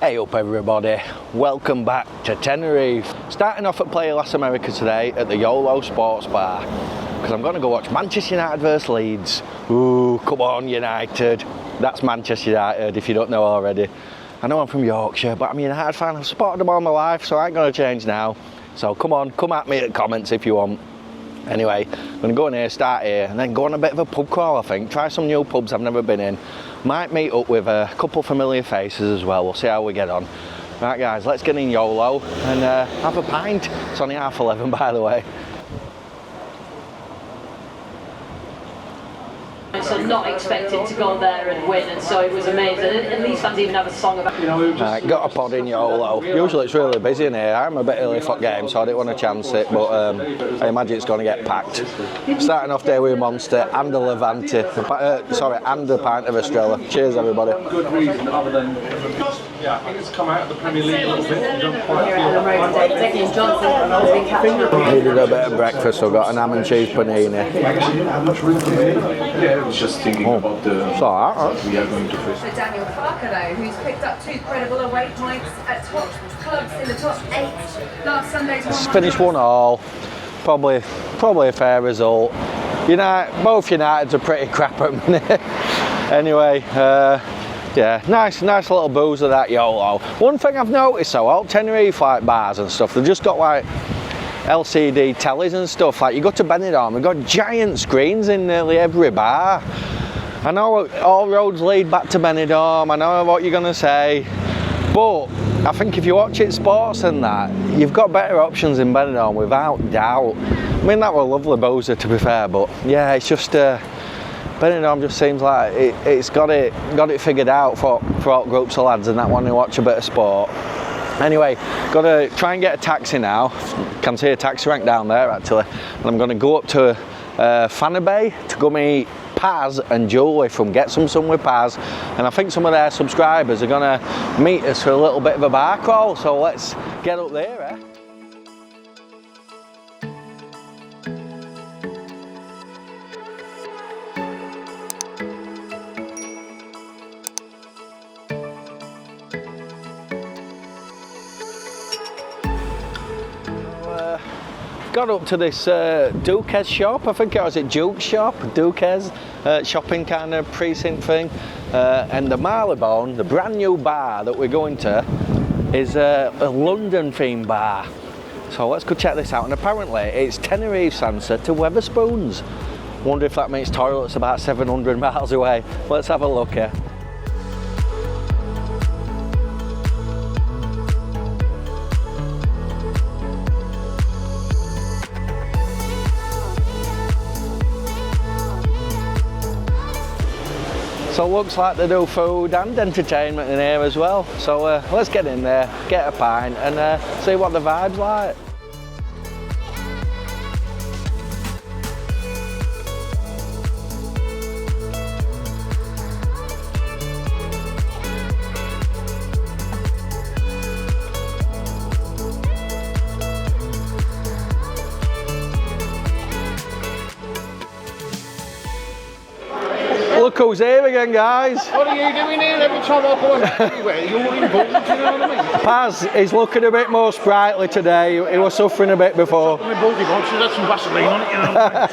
Hey up everybody, welcome back to Tenerife. Starting off at Play Las America today at the Yolo Sports Bar because I'm going to go watch Manchester United versus Leeds. Ooh, come on United. That's Manchester United if you don't know already. I know I'm from Yorkshire, but I'm a United fan. I've supported them all my life, so I ain't going to change now. So come on, come at me at comments if you want. Anyway, I'm going to go in here, start here, and then go on a bit of a pub crawl I think. Try some new pubs I've never been in. Might meet up with a couple familiar faces as well. We'll see how we get on. Right guys, let's get in Yolo and have a pint. It's only 11:30 by the way. So not expected to go there and win, and so it was amazing. And Leeds fans even have a song about it. Right, got a pod in Yolo. Usually it's really busy in here. I'm a bit early for game, so I didn't want to chance it, but I imagine it's going to get packed. Starting off there with a Monster and a Levante, and a pint of Estrella. Cheers everybody. Good reason other than I think it's come out of the Premier League a little bit. Needed a bit of breakfast, so I got an ham and cheese panini. Yeah, I was just thinking about the we are going to face. For Daniel Parker though, who's picked up 2 credible away points at top clubs in the top 8 last Sunday's one. Finished 1-1. Probably a fair result. Both Uniteds are pretty crap at the minute. Anyway, yeah, nice little booze of that Yolo. One thing I've noticed though, all Tenerife like bars and stuff, they've just got like LCD tellies and stuff. Like you go to Benidorm, we've got giant screens in nearly every bar. I know all roads lead back to Benidorm, I know what you're gonna say, but I think if you watch it sports and that, you've got better options in Benidorm without doubt. I mean, that was a lovely boozer to be fair, but yeah, it's just Benidorm just seems like it's got it figured out for all groups of lads and that want to watch a bit of sport. Anyway, got to try and get a taxi now. Can see a taxi rank down there actually, and I'm going to go up to Fanabe to go meet Paz and Julie from Get Some Sun with Paz, and I think some of their subscribers are going to meet us for a little bit of a bar crawl, so let's get up there, eh? Got up to this Duques shop, I think it was at Duke's shop, Duques shopping kind of precinct thing, and the Marylebone, the brand new bar that we're going to, is a London themed bar. So let's go check this out, and apparently it's Tenerife's answer to Wetherspoons. Wonder if that means toilets about 700 miles away. Let's have a look here. So it looks like they do food and entertainment in here as well. So let's get in there, get a pint and see what the vibe's like. Look who's here again, guys. What are you doing here every time I go anywhere? You're involved, you know what I mean? Paz is looking a bit more sprightly today. He was suffering a bit before. I'm involved, she's had some Vaseline on it, you know what I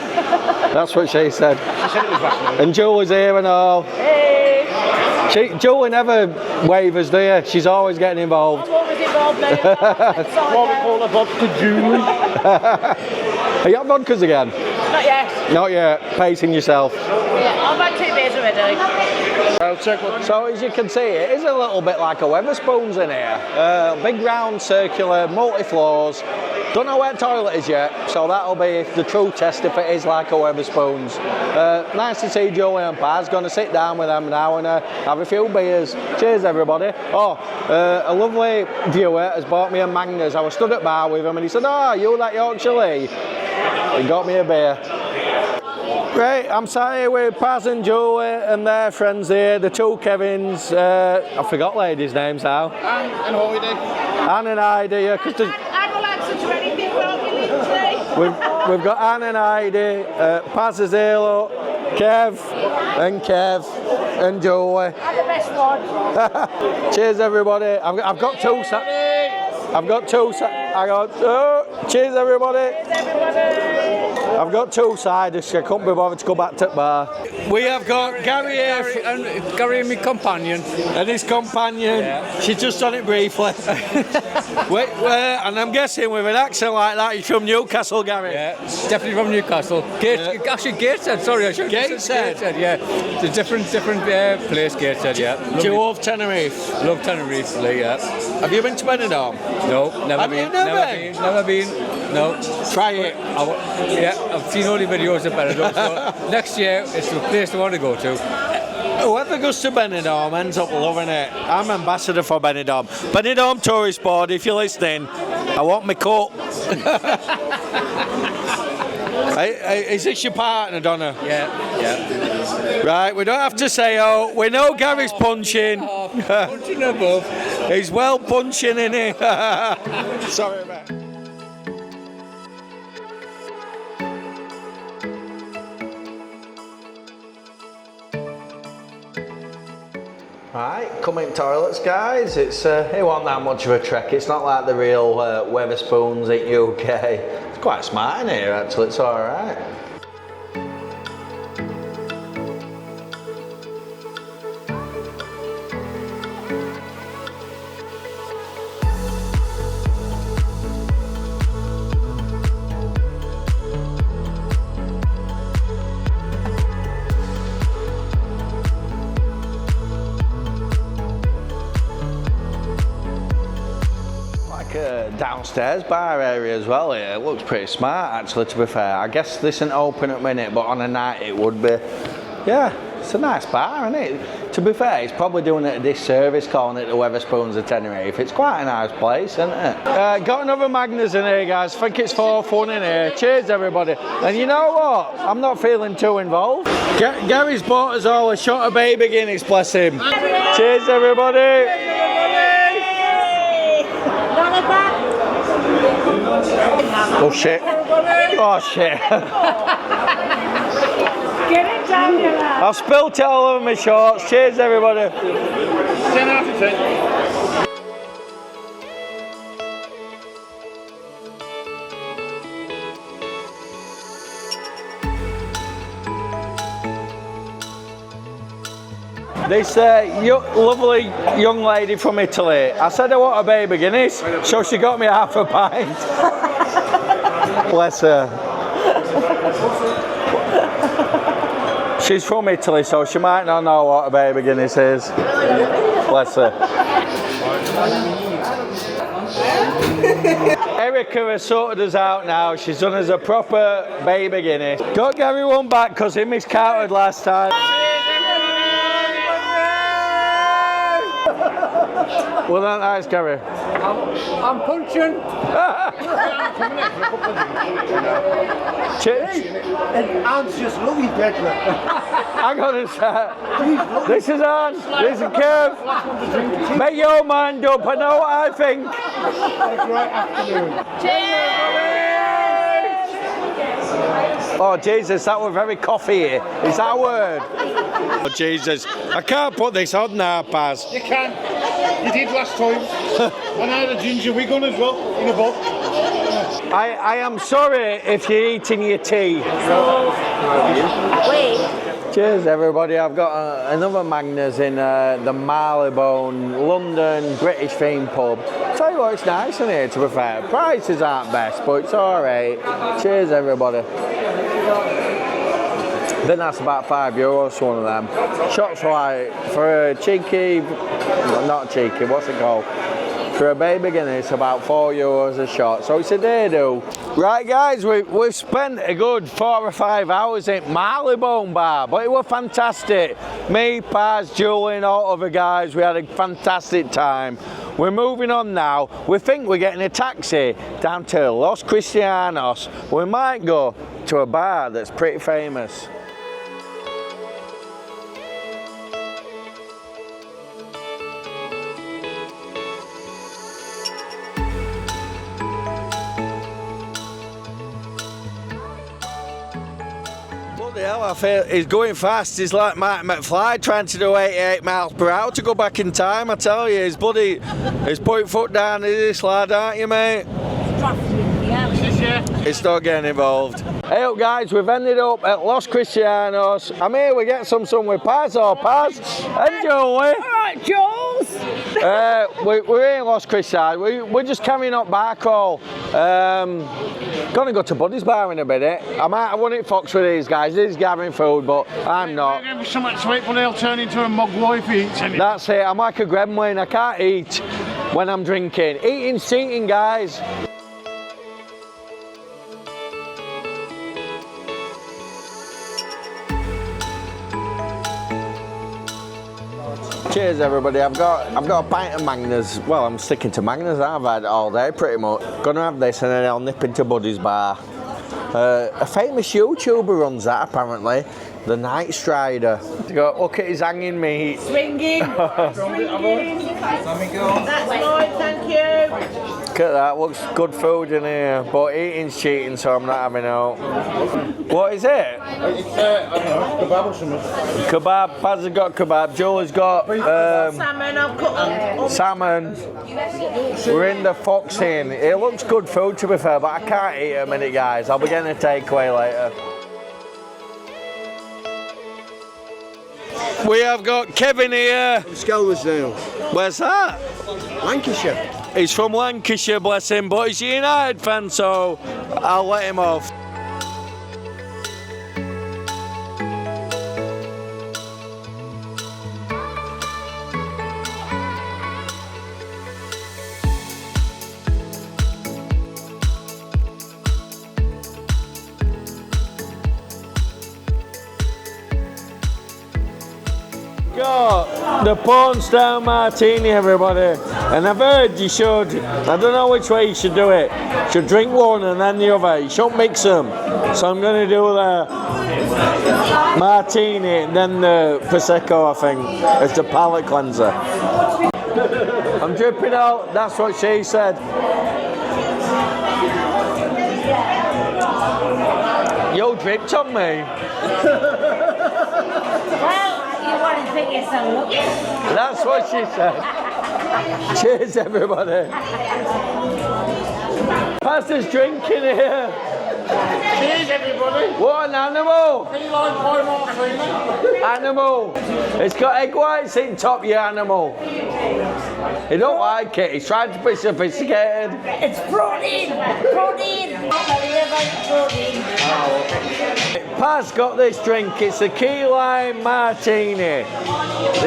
mean? That's what she said. She said it was Vaseline. And Julie's here and all. Hey! Julie never wavers, do you? She's always getting involved. I'm always involved now. What we call a vodka Julie. Are you at vodkas again? Not yet. Not yet. Pacing yourself. Yeah, I've had 2 beers already. I'll check what. So as you can see, it is a little bit like a Wetherspoons in here. Big round, circular, multi-floors. Don't know where the toilet is yet, so that'll be the true test if it is like a Wetherspoons. Nice to see Joey and Paz. Going to sit down with them now and have a few beers. Cheers everybody. Oh, a lovely viewer has bought me a Magners. I was stood at bar with him and he said, "Oh, you that Yorkshire Lee?" He got me a beer. Right, I'm sat here with Paz and Julie and their friends here, the 2 Kevins. I forgot ladies' names now. Anne and Heidi. Anne and Heidi, yeah. I will answer to anything wrong you need to say. We've got Anne and Heidi, Paz is here, look, Kev and Julie. I'm the best one. Cheers, everybody. I've got two. I've got two. Cheers, everybody. I've got two ciders. I couldn't be bothered to go back to the bar. We have got Gary here. Gary and my companion. And his companion. Yeah. She's just done it briefly. And I'm guessing with an accent like that, you're from Newcastle, Gary. Yeah, definitely from Newcastle. Actually, Gateshead. Sorry, I should have said Gateshead. Yeah, it's a different place. Gateshead. Yeah. Do you love Tenerife? Love Tenerife, Lee, yeah. Have you been to Benidorm? No, never Have been. you never been. No. Try it. I've seen all the videos of Benidorm. So next year, it's the place I want to go to. Whoever goes to Benidorm ends up loving it. I'm ambassador for Benidorm. Benidorm Tourist Board, if you're listening, I want my coat. Is this your partner, Donna? Yeah. Right, we don't have to say oh. We know Gary's punching. Punching above. He's well punching in here. Sorry about it. Right, coming toilets, guys. It wasn't that much of a trek. It's not like the real Wetherspoons in UK. It's quite smart in here, actually. It's all right. Downstairs bar area as well here. It looks pretty smart actually, to be fair. I guess this isn't open at the minute, but on a night it would be. Yeah, it's a nice bar, isn't it? To be fair, it's probably doing it a disservice calling it the Wetherspoons of Tenerife. It's quite a nice place, isn't it? Got another Magners in here, guys. I think it's for fun in here. Cheers, everybody. And you know what? I'm not feeling too involved. Gary's bought us all a shot of baby Guinness, bless him. Cheers, everybody. Oh shit. Oh shit. Get it down, you lad. I've spilt it all over my shorts. Cheers, everybody. 10 out of 10. This lovely young lady from Italy, I said I want a baby Guinness, so she got me half a pint. Bless her. She's from Italy, so she might not know what a baby Guinness is. Bless her. Erica has sorted us out now. She's done us a proper baby Guinness. Got Gary one back because he miscounted last time. Well, that nice, Gary. I'm punching. Ant's just lovely, Pedro. Hang on a sec. This is on. This is Kev. Make your mind up. I know what I think. Right afternoon. Oh, Jesus, that was very coffee. Is that a word? Oh, Jesus. I can't put this on now, Paz. You can. You did last time. And I had a ginger wig on as well, in a box. I am sorry if you're eating your tea. Wait. Cheers, everybody. I've got another Magners in the Marylebone, London, British themed pub. Tell you what, it's nice in here, to be fair. Prices aren't best, but it's all right. Cheers, everybody. Then that's about €5 for one of them. Shots like for a cheeky, well, not cheeky, what's it called? For a baby Guinness, about €4 a shot. So it's a day do. Right, guys, we've spent a good 4 or 5 hours at Marylebone bar, but it was fantastic. Me, Paz, Julian, all other guys, we had a fantastic time. We're moving on now. We think we're getting a taxi down to Los Cristianos. We might go to a bar that's pretty famous. I feel he's going fast. He's like Mike McFly trying to do 88 miles per hour to go back in time. I tell you, he's putting foot down in this lad, aren't you, mate? It's not getting involved. Hey up guys, we've ended up at Los Cristianos. I'm here, we get some sun with Paz and Joey. Alright, Jules. We're here in Los Cristianos. We're just carrying up bar crawl. Gonna go to Buddy's bar in a minute. I might have won it Fox with these guys. He's gathering food, but I'm not. Give me so much sweet, but they'll turn into a mug wife eating. That's it, I'm like a gremlin. I can't eat when I'm drinking. Eating's cheating, guys. Cheers everybody, I've got a pint of Magners. Well, I'm sticking to Magners, I've had it all day pretty much. Gonna have this and then I'll nip into Buddy's bar. A famous YouTuber runs that apparently, the Knightstrider. Look at his hanging meat. Swinging. That's mine, thank you. Look at that, looks good food in here, but eating's cheating so I'm not having out. What is it? It's, I don't know, kebab or something. Kebab, Paz has got kebab, Joel's got Salmon, I've got salmon. We're in the Fox Inn. It looks good food to be fair, but I can't eat it a minute guys. I'll be getting a takeaway later. We have got Kevin here. Skelmersdale. Where's that? Lancashire. He's from Lancashire, bless him, but he's a United fan, so I'll let him off. Got the porn star martini, everybody, and I've heard you should. I don't know which way you should do it. You should drink one and then the other. You shouldn't mix them. So I'm going to do the martini and then the prosecco. I think it's the palate cleanser. I'm dripping out. That's what she said. You dripped on me. That's what she said. Cheers, everybody. Pastor's drinking here. Cheers, everybody. What an animal! Feline pie martini. Animal. It's got egg whites in top, you animal. He don't like it. He's trying to be sophisticated. It's protein. Protein. Paz got this drink. It's a key lime martini.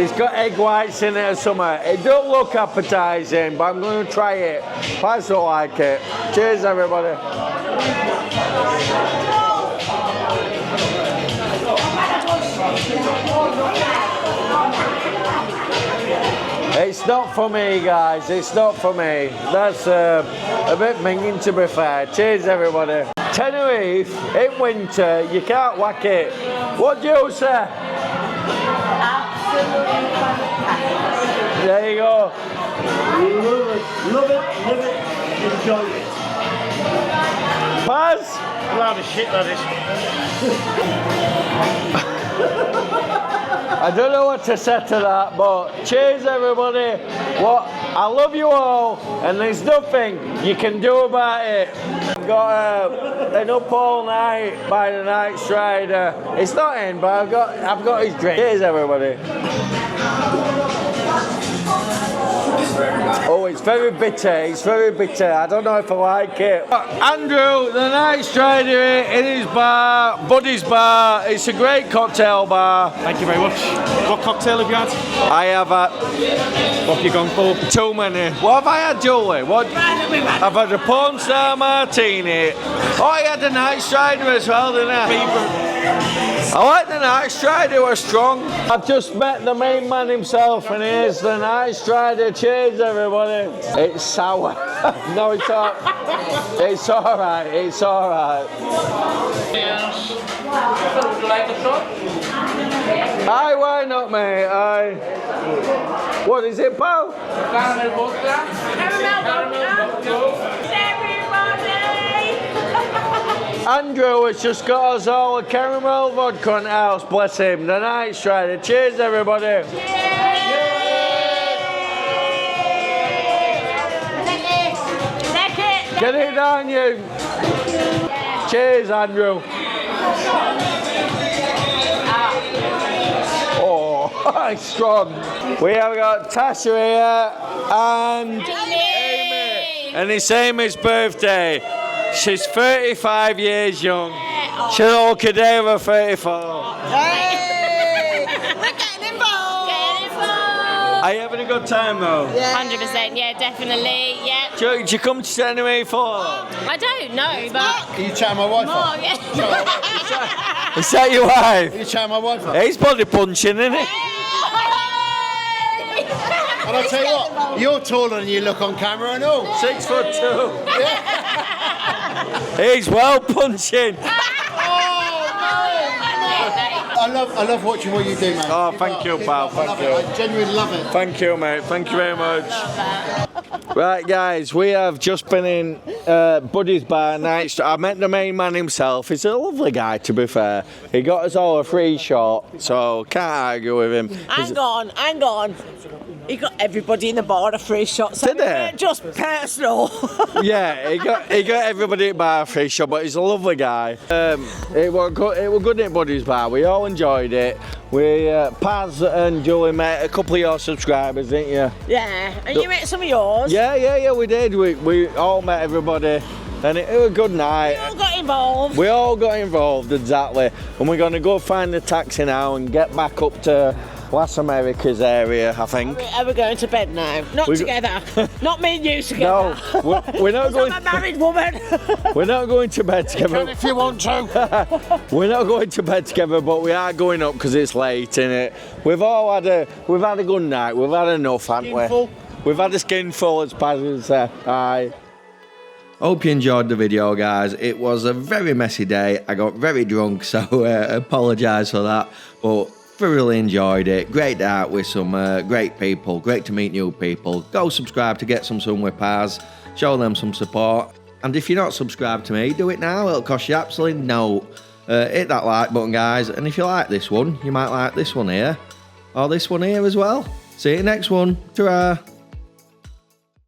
It's got egg whites in it or something. It don't look appetising, but I'm going to try it. Paz don't like it. Cheers, everybody. It's not for me, guys. It's not for me. That's a bit minging, to be fair. Cheers, everybody. Tenerife in winter, you can't whack it. What do you say? Absolutely fantastic. There you go. Love it, enjoy it. Paz? Loud as shit, that is. I don't know what to say to that, but cheers, everybody. I love you all, and there's nothing you can do about it. I've got an Up All Night by the Knightstrider. It's not in, but I've got his drink. Cheers, everybody. Oh, it's very bitter. It's very bitter. I don't know if I like it. Andrew, the Knightstrider in his bar, Buddy's bar. It's a great cocktail bar. Thank you very much. What cocktail have you had? I have had. What have you gone for? Too many. What have I had, Julie? What? I've had a porn star martini. Oh, I had the Knightstrider as well, didn't I? I like the Knightstrider, it was strong. I've just met the main man himself, and here's the Knightstrider. Cheers, everybody. It's sour. No, it's not. It's alright, it's alright. Yes. Would you like a shot? Aye, why not, mate? Aye. What is it, pal? Caramel vodka. Caramel vodka. Everybody. Andrew has just got us all a caramel vodka on the house, bless him. The Knightstrider. Cheers, everybody. Get it down, you. Cheers, Andrew. Oh, it's strong. We have got Tasha here and Amy. And it's Amy's birthday. She's 35 years young. She's all Cadeva 34. Hey! We're getting involved! Are you having a good time though? 100%, yeah, definitely, yeah. Do you come to Tenerife for? I don't know, but... Are you chatting my wife Oh, up? yeah. Is that your wife? Are you chatting my wife up? He's body punching, isn't he? And I'll tell you what, you're taller than you look on camera and all. 6'2". He's well punching. I love watching what you do, mate. Oh, thank you, pal. Thank you. I genuinely love it. Thank you, mate. Thank you very much. Right, guys, we have just been in Buddy's bar, Knightstrider. I met the main man himself. He's a lovely guy, to be fair. He got us all a free shot, so can't argue with him. Hang on. He got everybody in the bar a free shot. So Did he? we weren't just personal. Yeah, he got everybody at bar a free shot, but he's a lovely guy. It was good at Buddy's bar. We all enjoyed it. We Paz and Julie met a couple of your subscribers, didn't you? Yeah, and you met some of yours. Yeah, we did. We all met everybody, and it was a good night. We all got involved. We all got involved, exactly. And we're going to go find the taxi now and get back up to Las Americas area, I think. Are we going to bed now? Not together. Not me and you together. No, we're not going. I'm a married woman. We're not going to bed together. If you want to. We're not going to bed together, but we are going up because it's late, innit? We've had a good night. We've had enough, haven't we? We've had a skinful, as Paz would say. Aye. Hope you enjoyed the video, guys. It was a very messy day. I got very drunk, so apologise for that. But thoroughly enjoyed it. Great to out with some great people. Great to meet new people. Go subscribe to get some sun with Paz. Show them some support. And if you're not subscribed to me, do it now. It'll cost you absolutely no. Hit that like button, guys. And if you like this one, you might like this one here. Or this one here as well. See you next one. Ta-ra.